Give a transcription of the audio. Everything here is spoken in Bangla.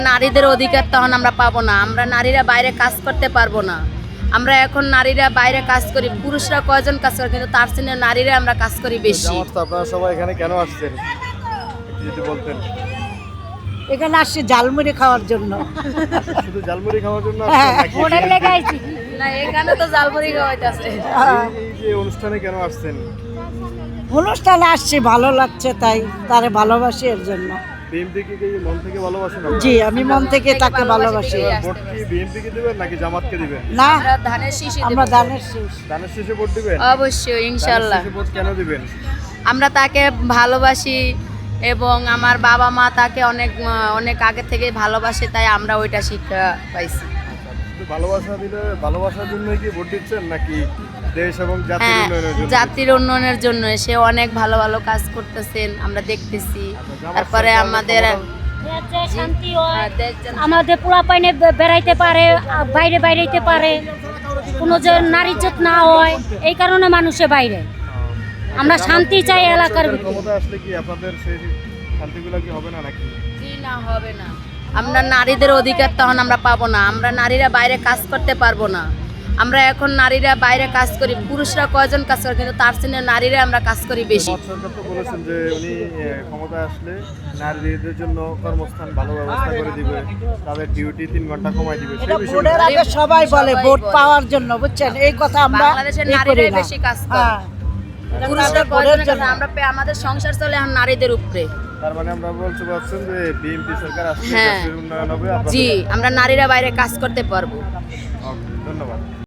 নারীদের অধিকার তখন আমরা পাবো না, আমরা নারীরা বাইরে কাজ করতে পারবো না। আমরা এখন নারীরা বাইরে কাজ করি, পুরুষরা কয়জন কাজ করে, কিন্তু তার চেয়ে নারীরা আমরা কাজ করি বেশি। আপনারা সবাই এখানে কেন আসছেন যদি বলতেন? এখানে আসছি ঝালমুড়ি খাওয়ার জন্য। শুধু ঝালমুড়ি খাওয়ার জন্য হোটেল লেগাইছি না, এখানে তো ঝালমুড়ি খাওয়াইতেছে। এই যে অনুষ্ঠানে কেন আসছেন? অনুষ্ঠানে আসছি, ভালো লাগছে তাই, তারে ভালোবাসি এর জন্য। বিএনপিকে কি মন থেকে ভালোবাসেন? জি, আমি মন থেকে তাকে ভালোবাসি। ভোট কি বিএনপিকে দিবেন নাকি জামাতকে দিবেন? না, আমরা ধানের শীষই দেব। আমরা ধানের শীষ। ধানের শীষে ভোট দিবেন? অবশ্যই, ইনশাআল্লাহ। ধানের শীষে ভোট কেন দিবেন? আমরা তাকে ভালোবাসি এবং আমার বাবা মা তাকে অনেক অনেক আগে থেকে ভালোবাসে, তাই আমরা ওইটা শিক্ষা পাইছি। শুধু ভালোবাসা দিলে, ভালোবাসার জন্যই কি ভোট দিচ্ছেন নাকি দেশ এবং জাতির হ্যাঁ, উন্নয়নের জন্য? জাতির উন্নয়নের জন্য সে অনেক ভালো ভালো কাজ করতেছেন, আমরা দেখতেছি। তারপরে আমাদের শান্তি হয়, আমাদের পোলা পাইনে বেড়াইতে পারে, বাইরে বাইরেতে পারে, কোনো যে নারী ইজ্জত না হয়, এই কারণে মানুষে বাইরে। আমরা শান্তি চাই এলাকার ভিতরে। ক্ষমতা আসলে কি আপনাদের সেই শান্তিগুলো কি হবে না নাকি? জি না, হবে না। আমরা নারীদের অধিকার তখন আমরা পাবো না, আমরা নারীরা বাইরে কাজ করতে পারবো না। আমরা এখন নারীরা বাইরে কাজ করি, পুরুষরা কয়জন কাজ করে, কিন্তু তার চেয়ে নারীরা আমরা কাজ করি বেশি। সরকার তো বলেছেন যে উনি ক্ষমতায় আসলে নারীদের জন্য কর্মস্থান ভালো ব্যবস্থা করে দিবে, তাদের ডিউটি 3 ঘন্টা কমাই দিবে। সেই এটা বিষয়ে ভোটের আগে সবাই বলে, ভোট পাওয়ার জন্য, বুঝছেন? এই কথা আমরা বাংলাদেশের ই করি নারীরাই না। বেশি কাজ করে। হ্যাঁ, পুরুষরা ভোটের কয়জন জন্য। আমরা আমাদের সংসার চলে এখন নারীদের উপরে। তার মানে আমরা বলতে পারছেন যে বিএনপি সরকার আসলে হ্যাঁ। দেশের উন্নয়ন হবে। আপনাদের- জি, আমরা নারীরা বাইরে কাজ করতে পারবো। ওকে, ধন্যবাদ।